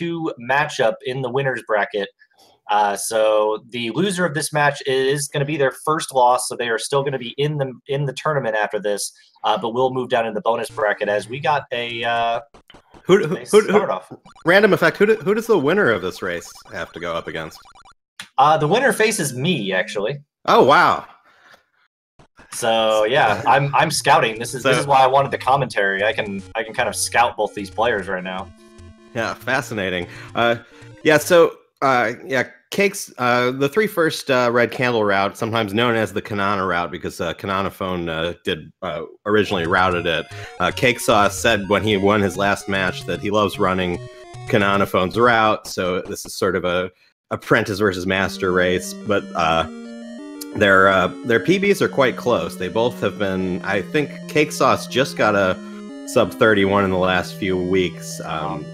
2 matchup in the winners bracket. So the loser of this match is going to be their first loss, so they are still going to be in the tournament after this, but we'll move down in the bonus bracket as we got a start off. Random effect, who does the winner of this race have to go up against? The winner faces me, actually. Oh, wow. So yeah, I'm scouting. This is why I wanted the commentary. I can kind of scout both these players right now. Yeah, fascinating. Cakes, the 3 first red candle route, sometimes known as the Khanana route because Khananaphone originally routed it. CakeSauc3 said when he won his last match that he loves running Khananaphone's route, so this is sort of a apprentice versus master race, but their PBs are quite close. They both have been, I think CakeSauc3 just got a sub 31 in the last few weeks, and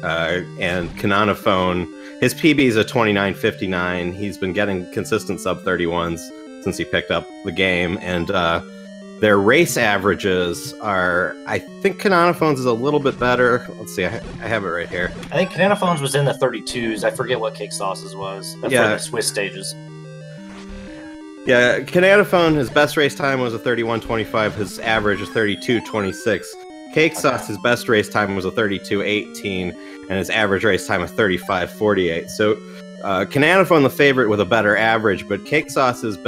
Khananaphone, his PB is a 29.59. He's been getting consistent sub 31s since he picked up the game, and their race averages are, I think Khananaphone's is a little bit better. Let's see, I have it right here. I think Khananaphone's was in the 32s. I forget what CakeSauc3's was. For the Swiss stages. Yeah, Khananaphone, his best race time was a 31.25. His average is 32.26. CakeSauc3's his best race time was a 32.18, and his average race time was 35.48. So Khananaphone the favorite with a better average, but CakeSauc3's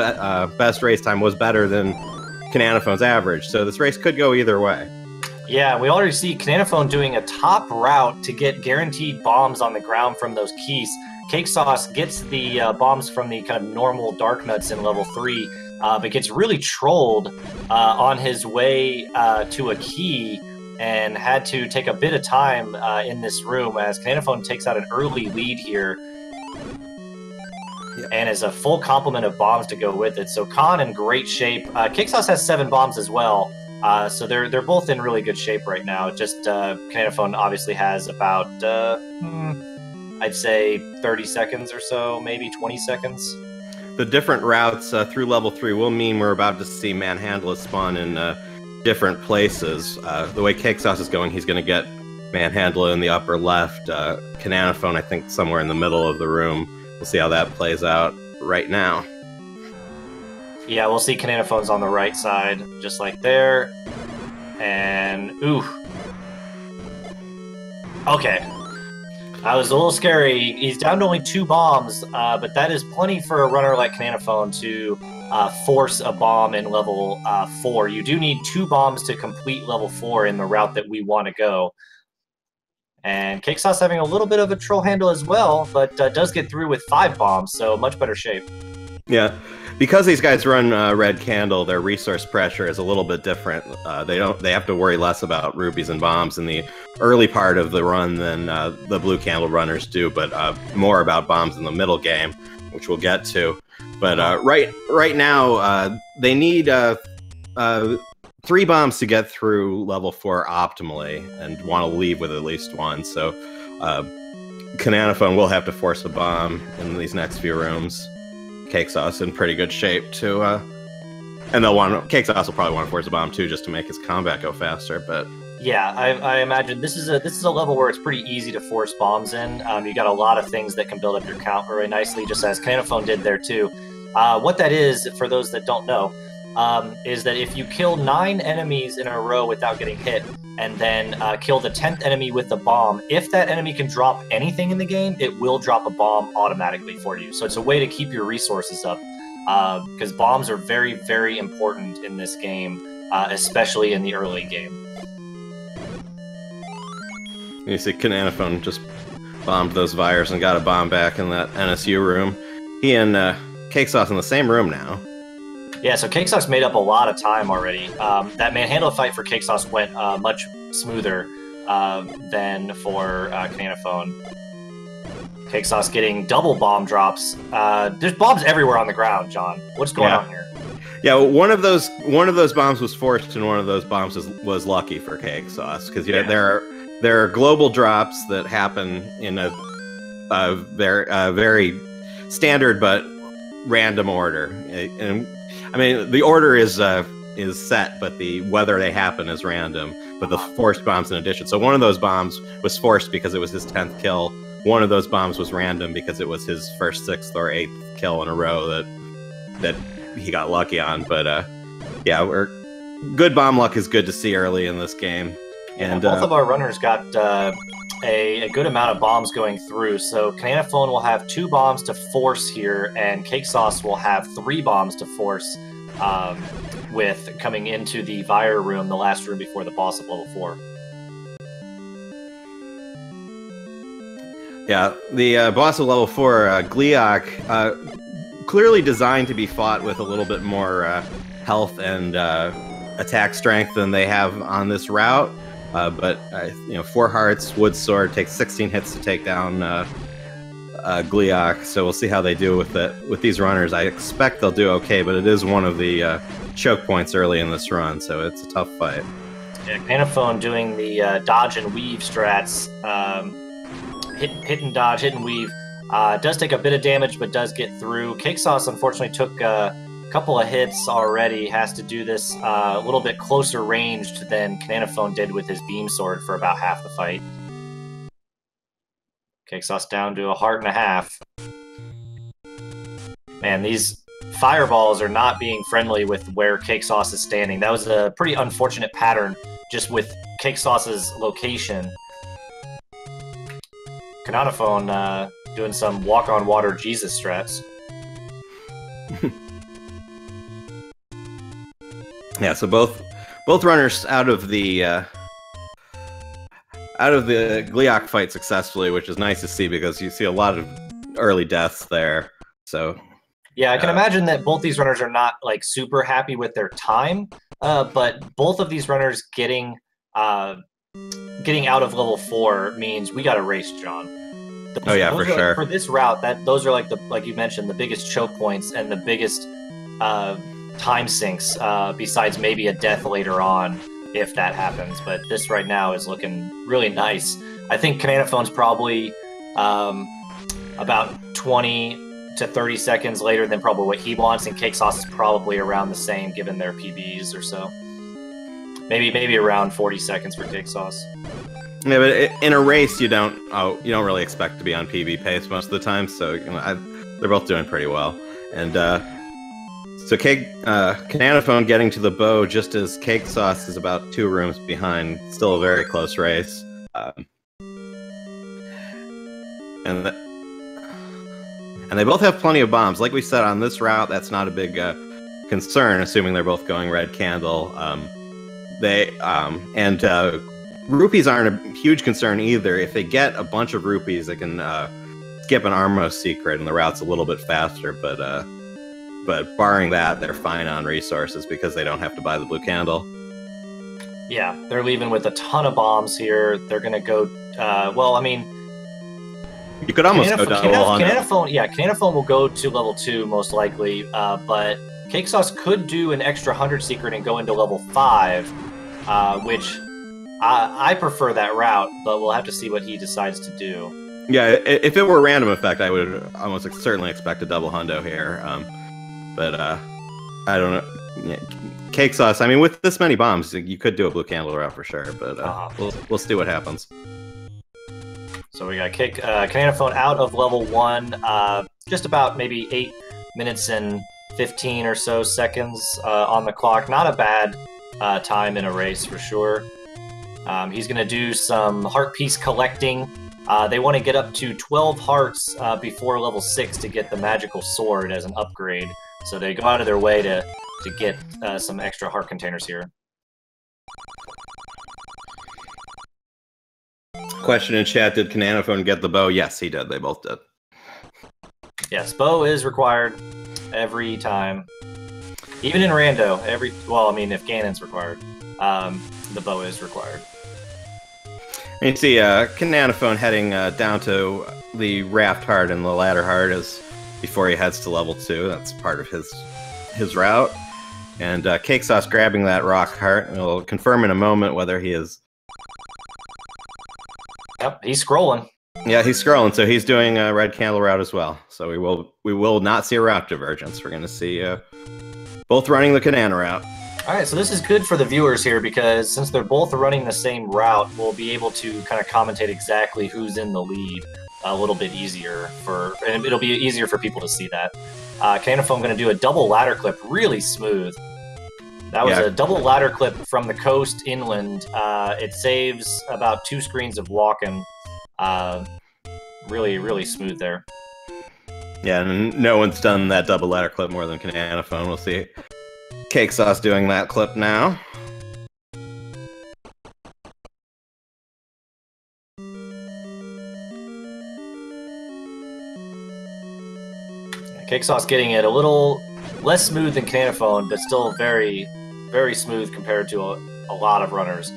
best race time was better than Khananaphone's average. So this race could go either way. Yeah, we already see Khananaphone doing a top route to get guaranteed bombs on the ground from those keys. CakeSauc3 gets the bombs from the kind of normal dark nuts in level 3, but gets really trolled on his way to a key and had to take a bit of time in this room as Khananaphone takes out an early lead here. And is a full complement of bombs to go with it. So Khan in great shape. CakeSauc3 has 7 bombs as well. So they're both in really good shape right now. Just Khananaphone obviously has about I'd say 30 seconds or so, maybe 20 seconds. The different routes through level 3 will mean we're about to see Manhandla spawn in different places. The way CakeSauc3 is going, he's going to get Manhandla in the upper left. Khananaphone, I think, somewhere in the middle of the room. We'll see how that plays out right now. Yeah, we'll see Khananaphone's on the right side, just like there. And, ooh. Okay. That was a little scary. He's down to only 2 bombs, but that is plenty for a runner like Khananaphone to force a bomb in level 4. You do need 2 bombs to complete level 4 in the route that we want to go. And CakeSauc3's having a little bit of a troll handle as well, but does get through with 5 bombs, so much better shape. Yeah, because these guys run Red Candle, their resource pressure is a little bit different. They have to worry less about rubies and bombs in the early part of the run than the Blue Candle runners do, but more about bombs in the middle game, which we'll get to. But right now, they need 3 bombs to get through level 4 optimally, and want to leave with at least 1. So Khananaphone will have to force a bomb in these next few rooms. CakeSauc3's in pretty good shape too, and CakeSauc3 will probably want to force a bomb too, just to make his combat go faster. But yeah, I imagine this is a level where it's pretty easy to force bombs in. You got a lot of things that can build up your count very nicely, just as Khananaphone did there too. What that is, for those that don't know, is that if you kill 9 enemies in a row without getting hit, and then kill the 10th enemy with the bomb, if that enemy can drop anything in the game, it will drop a bomb automatically for you. So it's a way to keep your resources up, because bombs are very, very important in this game, especially in the early game. You see Khananaphone just bombed those Vires and got a bomb back in that NSU room. He and CakeSauc3 in the same room now. Yeah, so CakeSauc3's made up a lot of time already. That Manhandla fight for CakeSauc3 went much smoother than for Khananaphone. CakeSauc3 getting double bomb drops. There's bombs everywhere on the ground, John. What's going on here? Yeah, one of those bombs was forced, and one of those bombs was lucky for CakeSauc3, because there are global drops that happen in a very standard but random order. And I mean, the order is is set, but the whether they happen is random. But the forced bombs in addition. So one of those bombs was forced because it was his 10th kill. One of those bombs was random because it was his first 6th or 8th kill in a row that he got lucky on. But yeah, good bomb luck is good to see early in this game. And both of our runners got a good amount of bombs going through. So Khananaphone will have 2 bombs to force here, and CakeSauc3 will have 3 bombs to force with coming into the Vire room, the last room before the boss of level 4. Yeah, the boss of level 4, Gleeok, clearly designed to be fought with a little bit more health and attack strength than they have on this route. But 4 hearts, wood sword takes 16 hits to take down Gleeok. So we'll see how they do with it. With these runners, I expect they'll do okay, but it is one of the choke points early in this run, so it's a tough fight. Yeah, Khananaphone doing the dodge and weave strats. Hit and dodge, hit and weave. Does take a bit of damage, but does get through. CakeSauc3 unfortunately took a couple of hits already. Has to do this a little bit closer ranged than Khananaphone did with his beam sword for about half the fight. CakeSauc3 down to 1.5 hearts. Man, these fireballs are not being friendly with where CakeSauc3 is standing. That was a pretty unfortunate pattern just with CakeSauc3's location. Khananaphone doing some walk on water Jesus strats. Yeah, so both runners out of the Gleeok fight successfully, which is nice to see because you see a lot of early deaths there. So yeah, I can imagine that both these runners are not like super happy with their time, but both of these runners getting out of level 4 means we got to race, John. Oh yeah, for sure. For this route, those are like you mentioned, the biggest choke points and the biggest time sinks. Besides maybe a death later on, if that happens. But this right now is looking really nice. I think Khananaphone's probably about 20 to 30 seconds later than probably what he wants, and CakeSauc3 is probably around the same given their PBs or so. Maybe around 40 seconds for CakeSauc3. Yeah, but in a race, you don't really expect to be on PB pace most of the time. So they're both doing pretty well. And so Khananaphone getting to the bow just as CakeSauc3 is about 2 rooms behind. Still a very close race. And they both have plenty of bombs. Like we said, on this route, that's not a big concern, assuming they're both going red candle. Rupees aren't a huge concern either. If they get a bunch of rupees, they can skip an Armos secret, and the route's a little bit faster. But barring that, they're fine on resources because they don't have to buy the blue candle. Yeah, they're leaving with a ton of bombs here. They're going to go... well, I mean... You could almost go double on Khananaphone will go to level 2, most likely. But CakeSauc3 could do an extra 100 secret and go into level 5, which... I prefer that route, but we'll have to see what he decides to do. Yeah, if it were random effect, I would almost certainly expect a double hundo here. But I don't know. Yeah, CakeSauc3, I mean, with this many bombs, you could do a blue candle route for sure, but we'll see what happens. So we got Khananaphone out of level 1, just about maybe 8 minutes and 15 or so seconds on the clock. Not a bad time in a race for sure. He's going to do some heart piece collecting. They want to get up to 12 hearts before level 6 to get the magical sword as an upgrade. So they go out of their way to get some extra heart containers here. Question in chat, did Khananaphone get the bow? Yes, he did. They both did. Yes, bow is required every time. Even in rando, well, I mean, if Ganon's required, the bow is required. And you see Khananaphone heading down to the raft heart and the ladder heart before he heads to level 2. That's part of his route. And CakeSauc3 grabbing that rock heart, and we'll confirm in a moment whether he is... Yep, he's scrolling. Yeah, he's scrolling, so he's doing a red candle route as well. So we will not see a route divergence. We're going to see both running the Khanana route. All right, so this is good for the viewers here because since they're both running the same route, we'll be able to kind of commentate exactly who's in the lead a little bit easier and it'll be easier for people to see that. Khananaphone going to do a double ladder clip, really smooth. That was a double ladder clip from the coast inland. It saves about 2 screens of walking. Really, really smooth there. Yeah, and no one's done that double ladder clip more than Khananaphone. We'll see CakeSauc doing that clip now. CakeSauc's getting it a little less smooth than Khananaphone, but still very, very smooth compared to a lot of runners.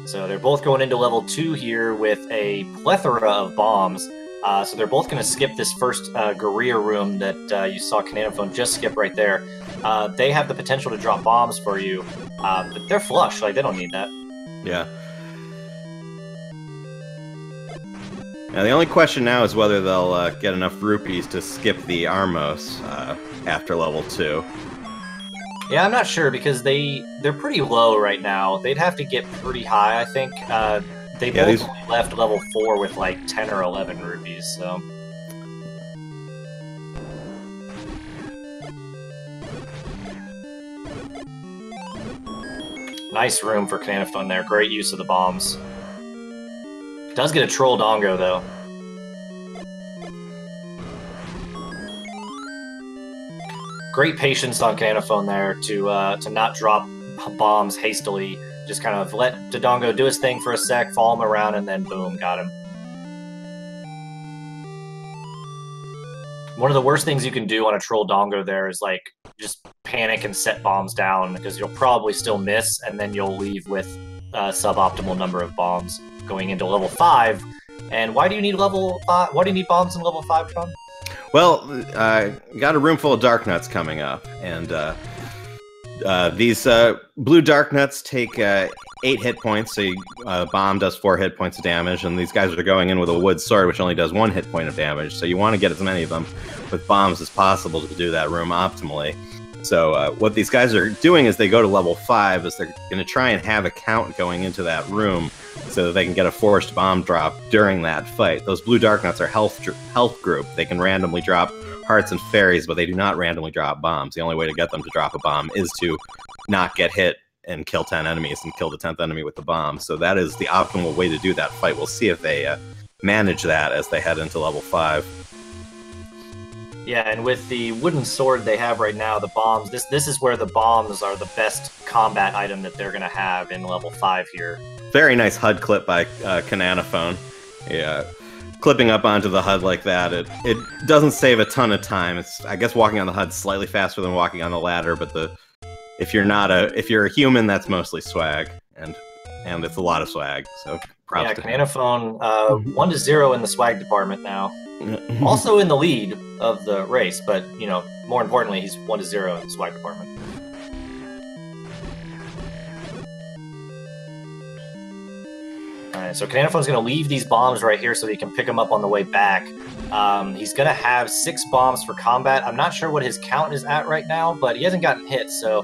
So they're both going into level 2 here with a plethora of bombs. So they're both going to skip this first Guerrilla room that you saw Khananaphone just skip right there. They have the potential to drop bombs for you, but they're flush. Like, they don't need that. Yeah. Now the only question now is whether they'll get enough rupees to skip the Armos after level 2. Yeah, I'm not sure because they're pretty low right now. They'd have to get pretty high, I think. They both only left level 4 with like 10 or 11 rupees, so... Nice room for Khananaphone there. Great use of the bombs. Does get a troll dongo, though. Great patience on Khananaphone there to not drop bombs hastily. Just kind of let Dodongo do his thing for a sec, follow him around, and then boom, got him. One of the worst things you can do on a troll dongo there is like just panic and set bombs down because you'll probably still miss, and then you'll leave with a suboptimal number of bombs going into level 5. And why do you need level 5? Why do you need bombs in level 5, Sean? Well, got a room full of dark nuts coming up, and these blue dark nuts take 8 hit points, so bomb does 4 hit points of damage, and these guys are going in with a wood sword, which only does 1 hit point of damage, so you want to get as many of them with bombs as possible to do that room optimally. So what these guys are doing is they go to level 5, is they're going to try and have a count going into that room so that they can get a forced bomb drop during that fight. Those blue dark nuts are health group. They can randomly drop hearts and fairies, but they do not randomly drop bombs. The only way to get them to drop a bomb is to not get hit and kill 10 enemies and kill the 10th enemy with the bomb. So that is the optimal way to do that fight. We'll see if they manage that as they head into level 5. Yeah, and with the wooden sword they have right now, the bombs, this is where the bombs are the best combat item that they're going to have in level 5 here. Very nice HUD clip by Khananaphone. Yeah. Clipping up onto the HUD like that, it doesn't save a ton of time. It's, I guess, walking on the HUD slightly faster than walking on the ladder, but if you're a human, that's mostly swag, and it's a lot of swag. So props to him. Khananaphone 1-0 in the swag department now. Also in the lead of the race, but more importantly, he's 1-0 in the swag department. Alright, so Khananaphone's going to leave these bombs right here so he can pick them up on the way back. He's going to have 6 bombs for combat. I'm not sure what his count is at right now, but he hasn't gotten hit, so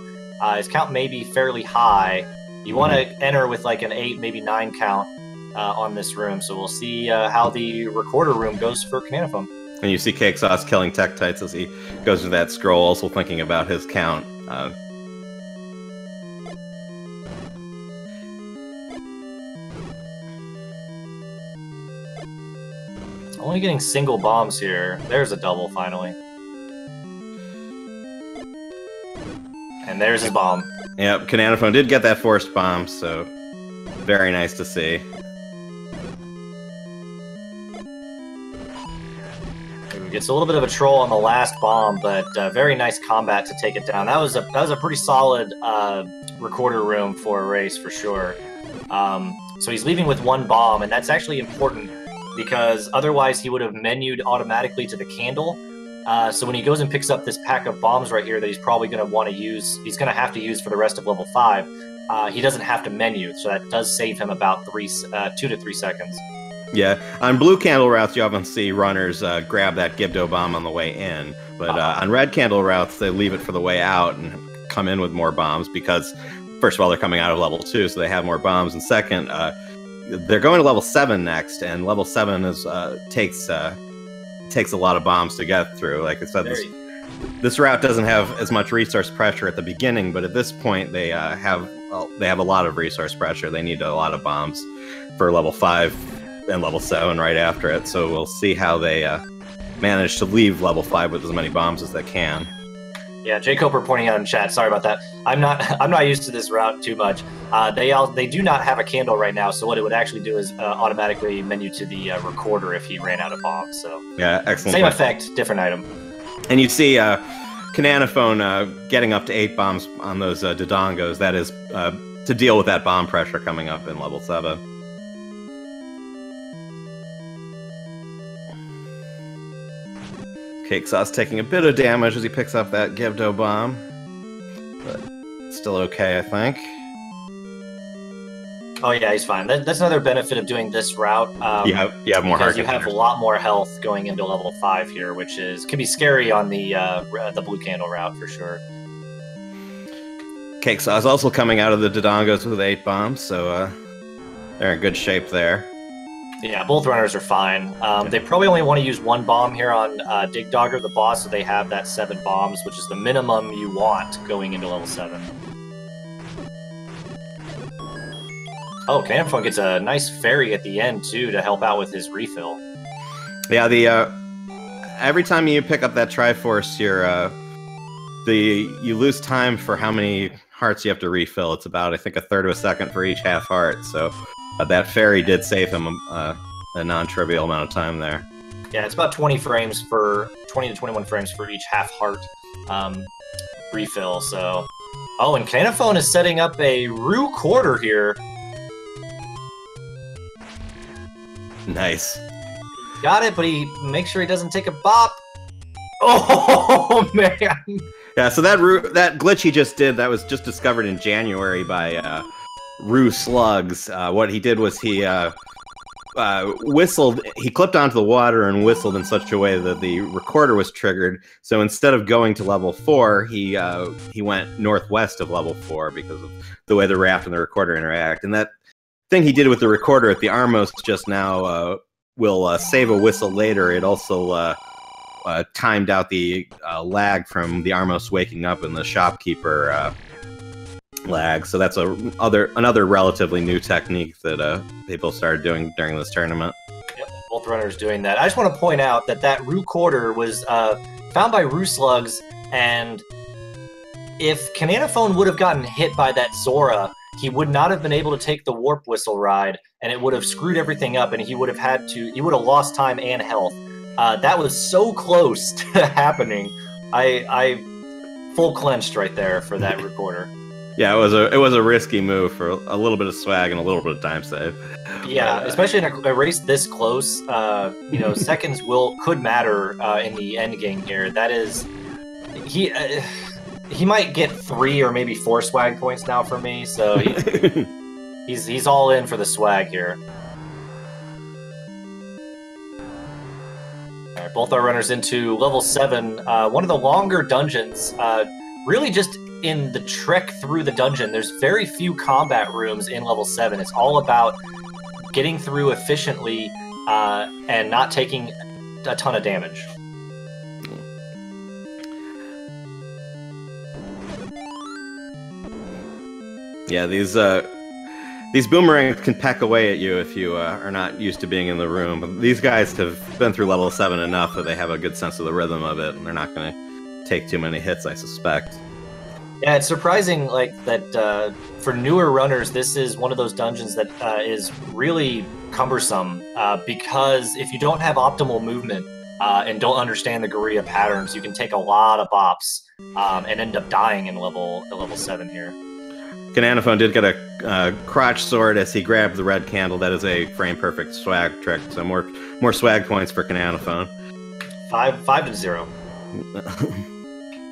his count may be fairly high. You want to enter with like an 8, maybe 9 count on this room, so we'll see how the recorder room goes for Khananaphone. And you see CakeSauc killing Tektites as he goes through that scroll, also thinking about his count. Only getting single bombs here. There's a double, finally. And there's his bomb. Yep, Khananaphone did get that forced bomb, so very nice to see. Gets a little bit of a troll on the last bomb, but very nice combat to take it down. That was a pretty solid recorder room for a race, for sure. So he's leaving with 1 bomb, and that's actually important because otherwise he would have menued automatically to the candle. So when he goes and picks up this pack of bombs right here that he's probably going to want to use, he's going to have to use for the rest of level 5, he doesn't have to menu, so that does save him about 2 to 3 seconds. Yeah, on blue candle routes, you often see runners grab that Gibdo bomb on the way in, but on red candle routes, they leave it for the way out and come in with more bombs because, first of all, they're coming out of level 2, so they have more bombs, and second, they're going to level 7 next, and level 7 takes a lot of bombs to get through. Like I said, this route doesn't have as much resource pressure at the beginning, but at this point they have a lot of resource pressure. They need a lot of bombs for level 5 and level 7 right after it. So we'll see how they manage to leave level 5 with as many bombs as they can. Yeah, Jay Coper pointing out in chat. Sorry about that. I'm not used to this route too much. They do not have a candle right now, so what it would actually do is automatically menu to the recorder if he ran out of bombs. So yeah, excellent. Same effect, different item. And you see Khananaphone getting up to 8 bombs on those Dodongos. That is to deal with that bomb pressure coming up in level 7. CakeSauc3 taking a bit of damage as he picks up that Gibdo bomb, but still okay, I think. Oh yeah, he's fine. That's another benefit of doing this route. You have more heart. You have a lot more health going into level 5 here, which can be scary on the blue candle route for sure. CakeSauc3 is also coming out of the Dodongos with 8 bombs, so they're in good shape there. Yeah, both runners are fine. They probably only want to use 1 bomb here on Dig Dogger, the boss, so they have that 7 bombs, which is the minimum you want going into level 7. Oh, Khananaphone gets a nice fairy at the end, too, to help out with his refill. Yeah, every time you pick up that Triforce, you lose time for how many hearts you have to refill. It's about, I think, 1/3 of a second for each half heart, so that fairy did save him a non-trivial amount of time there. Yeah, it's about 20 to 21 frames for each half heart refill, so... Oh, and Khananaphone is setting up a Rue quarter here. Nice. Got it, but he makes sure he doesn't take a bop. Oh, man! Yeah, so that glitch he just did, that was just discovered in January by Rue Slugs. What he did was he whistled, he clipped onto the water and whistled in such a way that the recorder was triggered. So instead of going to level 4, he went northwest of level 4 because of the way the raft and the recorder interact. And that thing he did with the recorder at the Armos just now will save a whistle later. It also timed out the lag from the Armos waking up and the shopkeeper lag. So that's another relatively new technique that people started doing during this tournament. Yep, both runners doing that. I just want to point out that Rue quarter was found by Rue Slugs, and if Khananaphone would have gotten hit by that Zora, he would not have been able to take the warp whistle ride, and it would have screwed everything up, and he would have lost time and health. That was so close to happening. I full clenched right there for that recorder. Yeah, it was a risky move for a little bit of swag and a little bit of time save. Yeah, especially in a race this close, seconds could matter in the end game here. That is, he might get 3 or maybe 4 swag points now for me, so he's all in for the swag here. All right, both our runners into level 7. One of the longer dungeons, really just in the trek through the dungeon. There's very few combat rooms in level 7. It's all about getting through efficiently and not taking a ton of damage. Yeah, these boomerangs can peck away at you if you are not used to being in the room. But these guys have been through level 7 enough that they have a good sense of the rhythm of it, and they're not going to take too many hits, I suspect. Yeah, it's surprising that for newer runners, this is one of those dungeons that is really cumbersome because if you don't have optimal movement and don't understand the Gorilla patterns, you can take a lot of bops and end up dying in level 7 here. Khananaphone did get a crotch sword as he grabbed the red candle. That is a frame-perfect swag trick, so more swag points for Khananaphone. 5 to 0.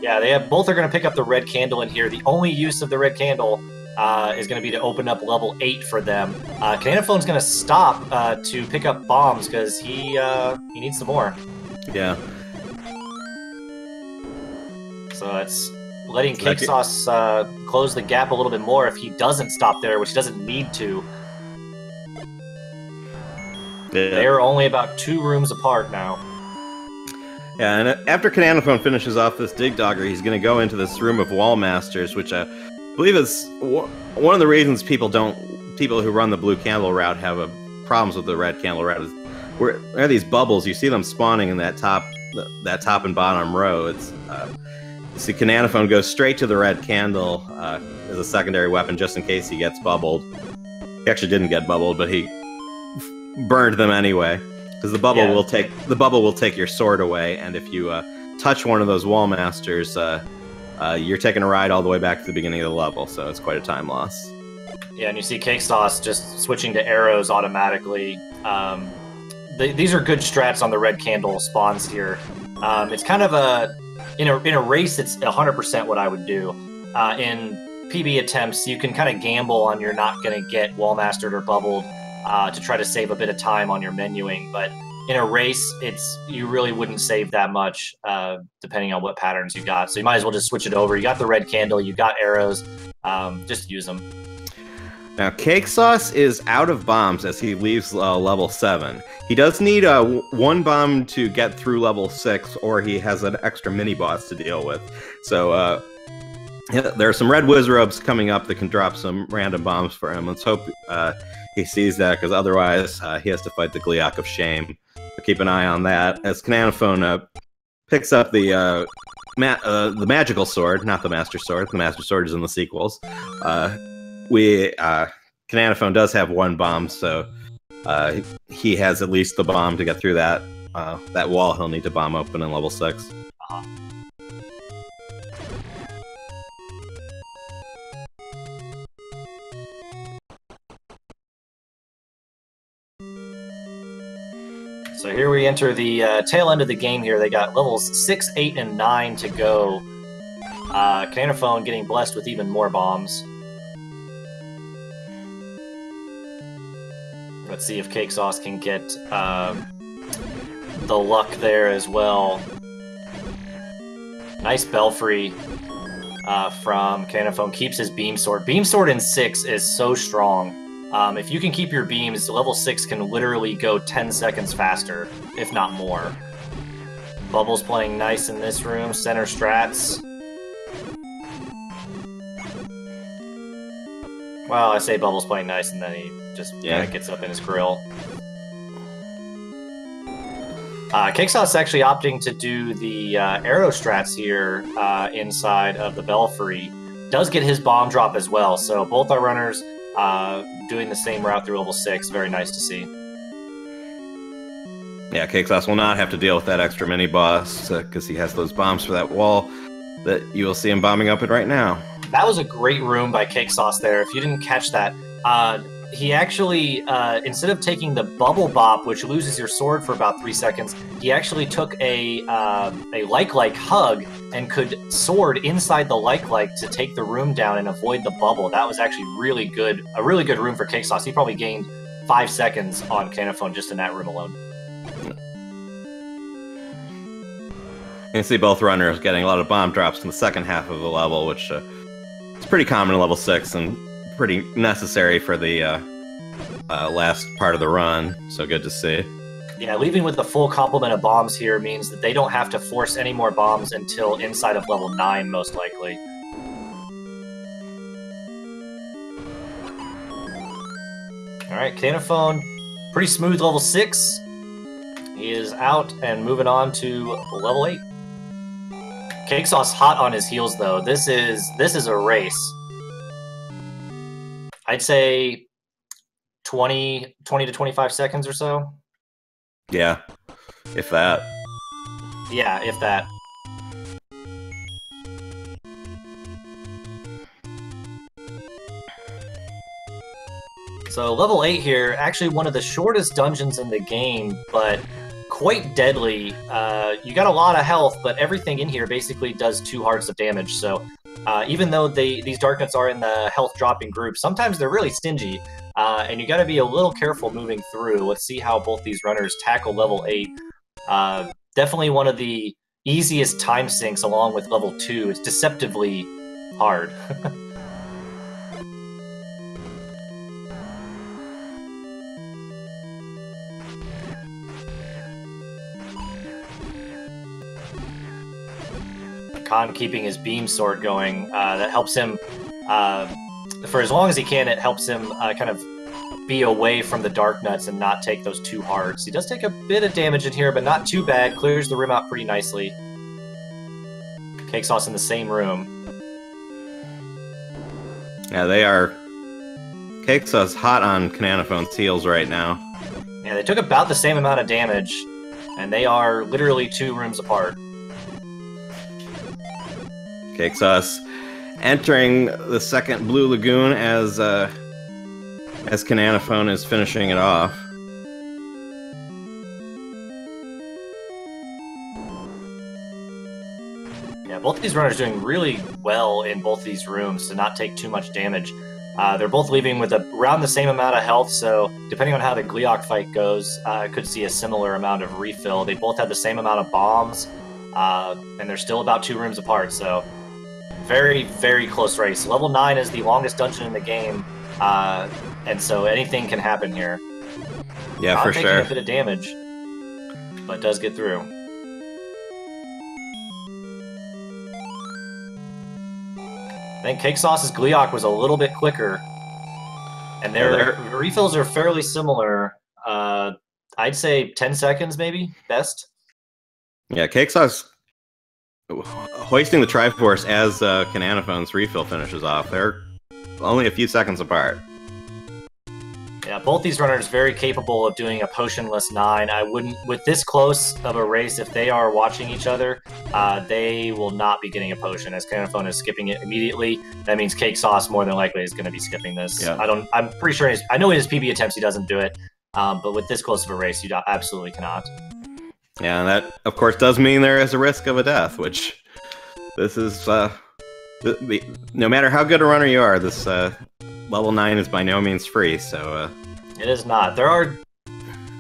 Yeah, both are going to pick up the red candle in here. The only use of the red candle is going to be to open up level 8 for them. Khananaphone's going to stop to pick up bombs because he needs some more. Yeah. So letting So that could, CakeSauce close the gap a little bit more if he doesn't stop there, which he doesn't need to. yeah. They're only about 2 rooms apart now. Yeah, and after Khananaphone finishes off this Dig Dogger, he's going to go into this room of Wall Masters, which I believe is one of the reasons people who run the blue candle route have problems with the red candle route. Is where are these bubbles? You see them spawning in that top and bottom row. It's you see Khananaphone goes straight to the red candle as a secondary weapon, just in case he gets bubbled. He actually didn't get bubbled, but he burned them anyway. Because the bubble will take your sword away, and if you touch one of those wall masters, you're taking a ride all the way back to the beginning of the level. So it's quite a time loss. Yeah, and you see CakeSauce just switching to arrows automatically. These are good strats on the red candle spawns here. It's kind of in a race, it's 100% what I would do. In PB attempts, you can kind of gamble on you're not going to get wall mastered or bubbled. To try to save a bit of time on your menuing, but in a race, you really wouldn't save that much depending on what patterns you got. So you might as well just switch it over. You got the red candle, you got arrows, just use them. Now, CakeSauce is out of bombs as he leaves level 7. He does need 1 bomb to get through level 6, or he has an extra mini-boss to deal with. So yeah, there are some red Wizrobes coming up that can drop some random bombs for him. Let's hope he sees that, because otherwise he has to fight the Gliok of Shame. So keep an eye on that. As Khananaphone picks up the magical sword, not the Master Sword. The Master Sword is in the sequels. Khananaphone does have 1 bomb, so he has at least the bomb to get through that wall he'll need to bomb open in level 6. So here we enter the tail end of the game here. They got levels 6, 8, and 9 to go. Khananaphone getting blessed with even more bombs. Let's see if CakeSauce can get the luck there as well. Nice Belfry from Khananaphone. Keeps his Beam Sword. Beam Sword in 6 is so strong. If you can keep your beams, level 6 can literally go 10 seconds faster, if not more. Bubbles playing nice in this room. Center strats. Well, I say Bubbles playing nice, and then he just kind of gets up in his grill. CakeSauce actually opting to do the arrow strats here inside of the Belfry. Does get his bomb drop as well, so both our runners doing the same route through level 6. Very nice to see. Yeah, CakeSauce will not have to deal with that extra mini-boss because he has those bombs for that wall that you will see him bombing up it right now. That was a great room by CakeSauce there. If you didn't catch that, he actually, instead of taking the Bubble Bop, which loses your sword for about 3 seconds, he actually took a like hug and could sword inside the like to take the room down and avoid the bubble. That was actually really good, a really good room for CakeSauce. He probably gained 5 seconds on Khananaphone just in that room alone. You can see both runners getting a lot of bomb drops in the second half of the level, which is pretty common in level 6 and pretty necessary for the last part of the run, so good to see. Yeah, leaving with the full complement of bombs here means that they don't have to force any more bombs until inside of level 9, most likely. Alright, Khananaphone, pretty smooth level 6. He is out and moving on to level 8. CakeSauce hot on his heels, though. This is a race. I'd say 20 to 25 seconds or so. Yeah, if that. Yeah, if that. So level 8 here, actually one of the shortest dungeons in the game, but quite deadly. You got a lot of health, but everything in here basically does 2 hearts of damage. So even though these Darknuts are in the health dropping group, sometimes they're really stingy, and you got to be a little careful moving through. Let's see how both these runners tackle level 8. Definitely one of the easiest time sinks along with level 2. It's deceptively hard. Khan keeping his beam sword going. That helps him, for as long as he can, it helps him kind of be away from the dark nuts and not take those 2 hearts. He does take a bit of damage in here, but not too bad. Clears the room out pretty nicely. CakeSauc in the same room. Yeah, they are. CakeSauc's hot on Khananaphone's heels right now. Yeah, they took about the same amount of damage, and they are literally 2 rooms apart. CakeSauc entering the second Blue Lagoon as Khananaphone is finishing it off. Yeah, both of these runners doing really well in both of these rooms to not take too much damage. They're both leaving with around the same amount of health, so depending on how the Gleeok fight goes, could see a similar amount of refill. They both have the same amount of bombs, and they're still about 2 rooms apart, so very, very close race. Level 9 is the longest dungeon in the game, and so anything can happen here. Yeah, Not for taking sure. a bit of damage, but does get through. I think CakeSauc's Gleeok was a little bit quicker, and their refills are fairly similar. I'd say 10 seconds, maybe, best. Yeah, CakeSauc's hoisting the Triforce as Khananaphone's refill finishes off. They're only a few seconds apart. Yeah, both these runners very capable of doing a potionless 9. I wouldn't, with this close of a race, if they are watching each other, they will not be getting a potion, as Khananaphone is skipping it immediately. That means CakeSauc more than likely is going to be skipping this. Yeah. I'm pretty sure I know in his PB attempts he doesn't do it, but with this close of a race, you absolutely cannot. Yeah, and that, of course, does mean there is a risk of a death, which this is, no matter how good a runner you are, this level 9 is by no means free, so... It is not. There are...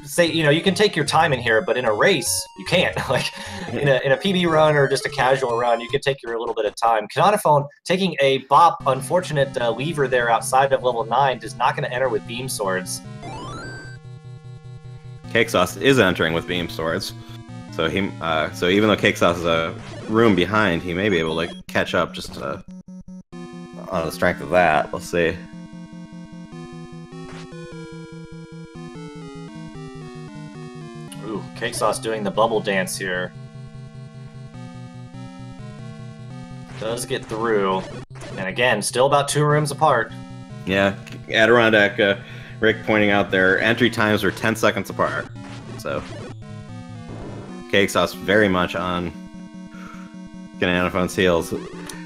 Say, you can take your time in here, but in a race, you can't. Like, in a PB run or just a casual run, you can take your little bit of time. Khananaphone taking a bop, unfortunate lever there outside of level 9, is not going to enter with beam swords. CakeSauc is entering with beam swords, so so even though CakeSauc is a room behind, he may be able to catch up just on the strength of that. We'll see. Ooh, CakeSauc doing the bubble dance here. Does get through, and again, still about 2 rooms apart. Yeah, Adirondack. Rick pointing out their entry times are 10 seconds apart, so CakeSauc very much on Khananaphone's heels.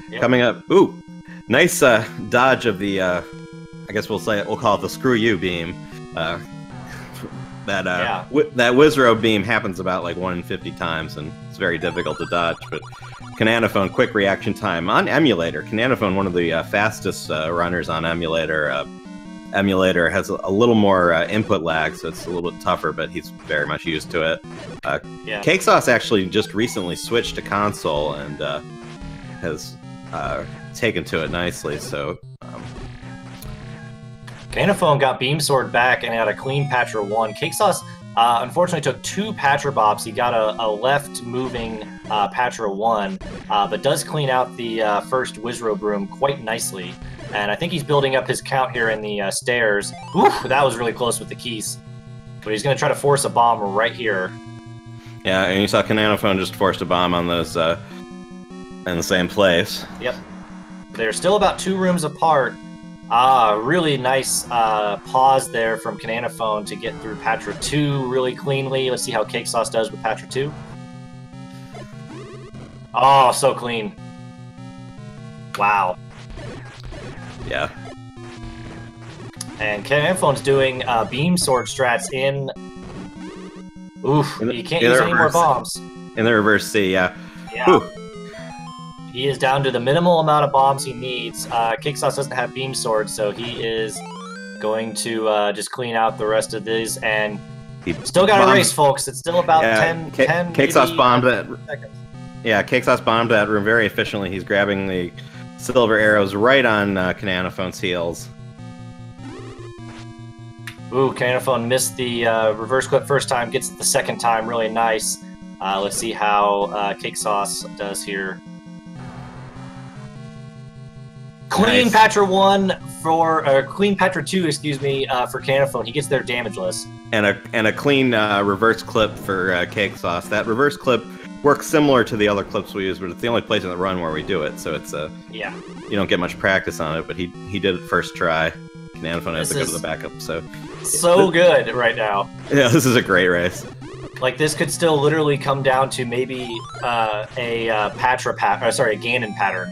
Yep. Coming up, ooh, nice dodge of the, I guess we'll call it the screw you beam. That Wizrow beam happens about 1 in 50 times, and it's very difficult to dodge. But Khananaphone, quick reaction time on emulator. Khananaphone, one of the fastest runners on emulator. Emulator has a little more input lag, so it's a little bit tougher, but he's very much used to it. CakeSauc actually just recently switched to console and has taken to it nicely, so... Khananaphone got Beam Sword back and had a clean Patra 1. CakeSauc unfortunately took 2 Patra bops. He got a left-moving Patra 1, but does clean out the first Wizrow Broom quite nicely. And I think he's building up his count here in the stairs. Oof, that was really close with the keys. But he's going to try to force a bomb right here. Yeah, and you saw Khananaphone just forced a bomb on those in the same place. Yep. They're still about 2 rooms apart. Really nice pause there from Khananaphone to get through Patra 2 really cleanly. Let's see how CakeSauc does with Patra 2. Oh, so clean. Wow. Yeah. And Khananaphone's doing beam sword strats in... Oof, you can't use any more bombs. In the reverse C, yeah. Yeah. Ooh. He is down to the minimal amount of bombs he needs. CakeSauc doesn't have beam swords, so he is going to just clean out the rest of these. And still got a race, folks. It's still about 10 CakeSauc bombed it. Seconds. Yeah, CakeSauc bombed that room very efficiently. He's grabbing the silver arrows right on Khananaphone's heels. Ooh, Khananaphone missed the reverse clip first time, gets it the second time, really nice. Let's see how CakeSauc does here. Clean Nice. Patra 1 for Clean Patra 2, excuse me, for Khananaphone. He gets there damageless. And a clean reverse clip for CakeSauc. That reverse clip works similar to the other clips we use, but it's the only place in the run where we do it. So it's yeah, you don't get much practice on it, but he did it first try. Khananaphone has to go to the backup. So good right now. Yeah, this is a great race. Like, this could still literally come down to maybe a Ganon pattern.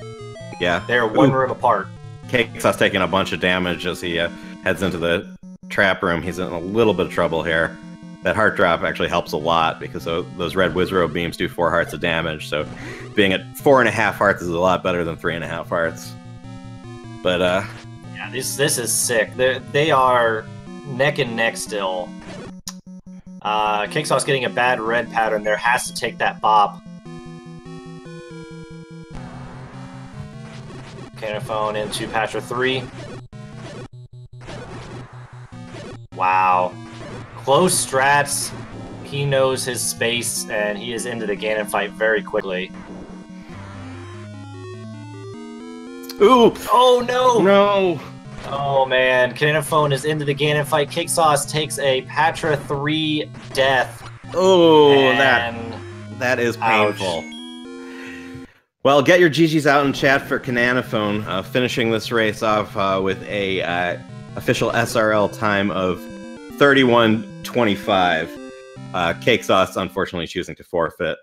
Yeah. They're one room apart. CakeSauc taking a bunch of damage as he heads into the trap room. He's in a little bit of trouble here. That heart drop actually helps a lot because those red Wizrobe beams do 4 hearts of damage. So being at 4.5 hearts is a lot better than 3.5 hearts. But yeah, this is sick. They are neck and neck still. CakeSauc's getting a bad red pattern there. Has to take that bop. Khananaphone into Patra 3. Wow. Close strats. He knows his space, and he is into the Ganon fight very quickly. ooh! Oh, no! No! Oh, man. Khananaphone is into the Ganon fight. CakeSauc takes a Patra 3 death. Oh, and... that is painful. Ouch. Well, get your GGs out in chat for Khananaphone, finishing this race off with a official SRL time of 31:25. CakeSauc unfortunately choosing to forfeit.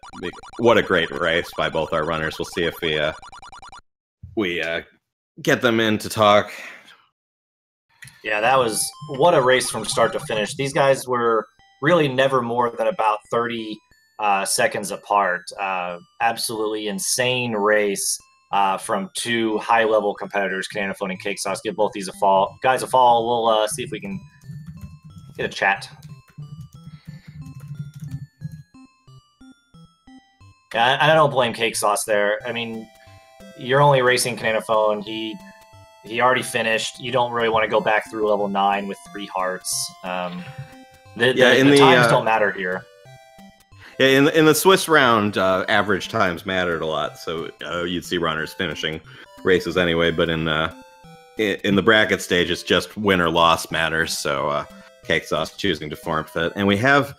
What a great race by both our runners. We'll see if we get them in to talk. Yeah, that was what a race from start to finish. These guys were really never more than about 30 seconds apart. Absolutely insane race from two high-level competitors, Khananaphone and CakeSauc. Give both these guys a follow. We'll see if we can get a chat. Yeah, I don't blame CakeSauc there. I mean, you're only racing Khananaphone. He already finished. You don't really want to go back through level 9 with 3 hearts. The times don't matter here. Yeah, in the Swiss round, average times mattered a lot, so you'd see runners finishing races anyway. But in the bracket stage, it's just win or loss matters. So CakeSauc choosing to forfeit, and we have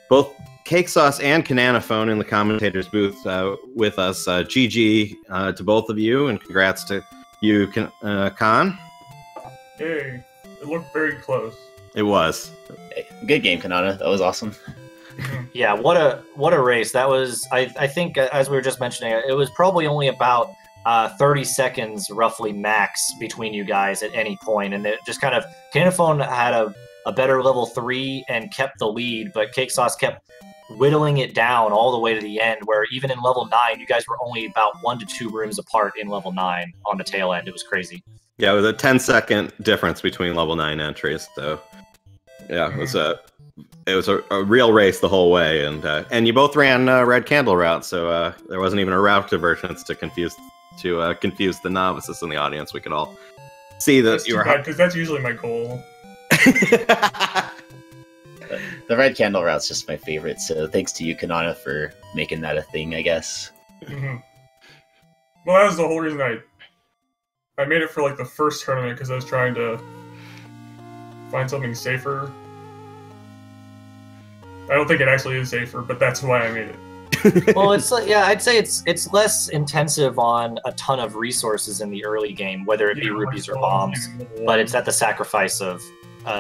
both CakeSauc and Khananaphone in the commentators booth with us. GG to both of you, and congrats to you, Khan. Hey, it looked very close. It was. Hey, good game, Kanana. That was awesome. Yeah, what a race. That was, I think, as we were just mentioning, it was probably only about 30 seconds roughly max between you guys at any point. And it just kind of, Khananaphone had a better level 3 and kept the lead, but CakeSauc kept whittling it down all the way to the end, where even in level 9, you guys were only about 1 to 2 rooms apart in level 9 on the tail end. It was crazy. Yeah, it was a 10-second difference between level 9 entries, so yeah, it was a real race the whole way, and you both ran red candle route, so there wasn't even a route divergence to confuse the novices in the audience. We could all see that you were because that's usually my goal. The red candle route's just my favorite, so thanks to you, Kanana, for making that a thing, I guess. Mm-hmm. Well, that was the whole reason I made it for like the first tournament, because I was trying to find something safer. I don't think it actually is safer, but that's why I made it. Well, it's yeah, I'd say it's less intensive on a ton of resources in the early game, whether it be rupees or bombs, but it's at the sacrifice of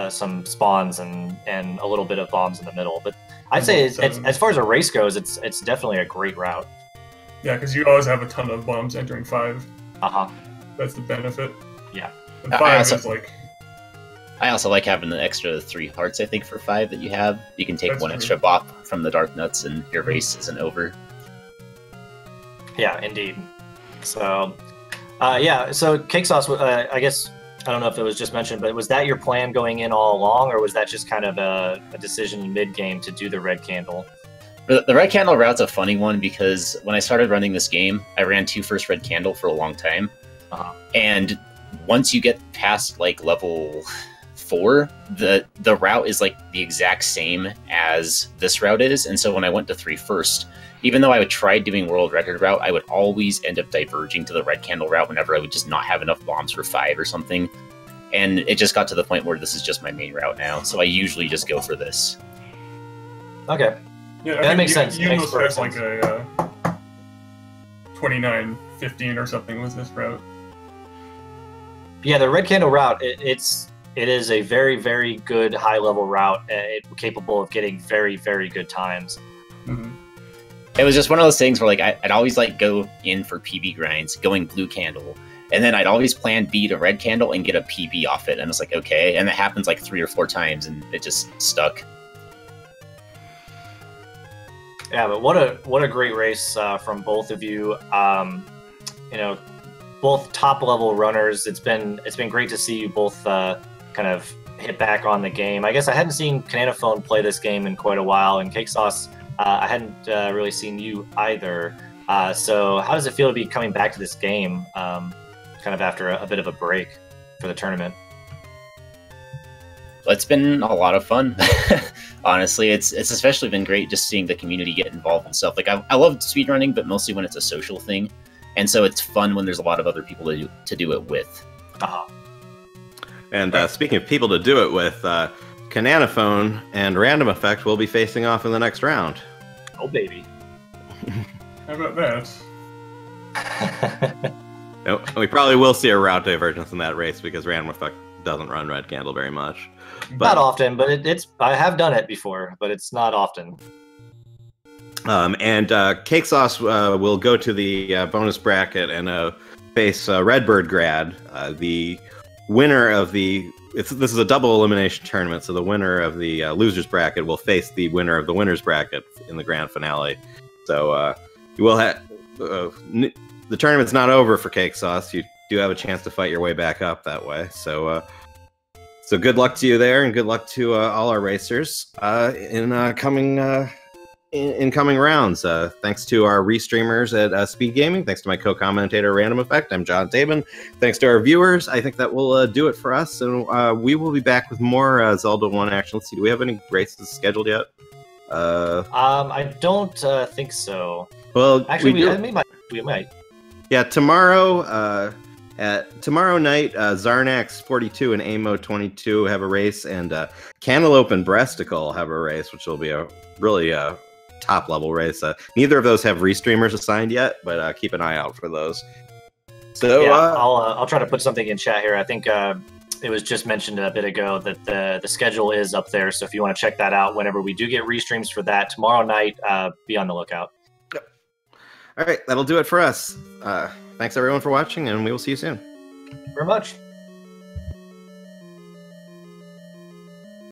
some spawns and a little bit of bombs in the middle. But I'd say it's as far as a race goes, it's definitely a great route. Yeah, because you always have a ton of bombs entering 5. That's the benefit. Yeah. And 5 is like... I also like having the extra 3 hearts, I think, for 5 that you have. You can take That's one true. extra bop from the Dark Nuts and your race isn't over. Yeah, indeed. So, yeah, so CakeSauc, I guess, I don't know if it was just mentioned, but was that your plan going in all along, or was that just kind of a decision mid-game to do the red candle? The red candle route's a funny one because when I started running this game, I ran 2 first red candle for a long time. And once you get past like level 4, the route is like the exact same as this route is. And so when I went to 3 first, even though I would try doing world record route, I would always end up diverging to the red candle route whenever I would just not have enough bombs for 5 or something. And it just got to the point where this is just my main route now. So I usually just go for this. Okay. Yeah, that makes sense. You must have like a 29-15 or something was this route. Yeah, the red candle route, it is a very, very good high-level route, capable of getting very, very good times. Mm-hmm. It was just one of those things where like I'd always like go in for PB grinds, going blue candle, and then I'd always plan B to red candle and get a PB off it, and it's like, okay, and it happens like 3 or 4 times, and it just stuck. Yeah, but what a great race from both of you. You know, both top level runners. It's been great to see you both kind of hit back on the game. I guess I hadn't seen Khananaphone play this game in quite a while, and CakeSauc3, I hadn't really seen you either. So how does it feel to be coming back to this game, kind of after a bit of a break for the tournament? It's been a lot of fun. Honestly, it's especially been great just seeing the community get involved and stuff. Like I love speedrunning, but mostly when it's a social thing, and so it's fun when there's a lot of other people to do it with. And speaking of people to do it with, Khananaphone and Random Effect will be facing off in the next round. Oh baby! How about that? No, we probably will see a route divergence in that race because Random Effect doesn't run red candle very much. But, not often, but I have done it before, but it's not often. And CakeSauc3 will go to the bonus bracket and face Redbird Grad. The winner of this is a double elimination tournament, so the winner of the losers bracket will face the winner of the winners bracket in the grand finale. So you will have the tournament's not over for CakeSauc3. You do have a chance to fight your way back up that way. So good luck to you there, and good luck to all our racers in coming rounds. Thanks to our restreamers at Speed Gaming. Thanks to my co-commentator Random Effect. I'm John Tabin. Thanks to our viewers. I think that will do it for us, and we will be back with more Zelda 1 action. Let's see, do we have any races scheduled yet? I don't think so. Well, actually, we might. Yeah, tomorrow. Tomorrow night, Zarnax42 and Amo22 have a race, and Cantaloupe and Breasticle have a race, which will be a really top-level race. Neither of those have restreamers assigned yet, but keep an eye out for those. So yeah, I'll try to put something in chat here. I think it was just mentioned a bit ago that the schedule is up there, so if you want to check that out whenever we do get restreams for that tomorrow night, be on the lookout. Yep. All right, that'll do it for us. Thanks everyone for watching, and we will see you soon. Very much.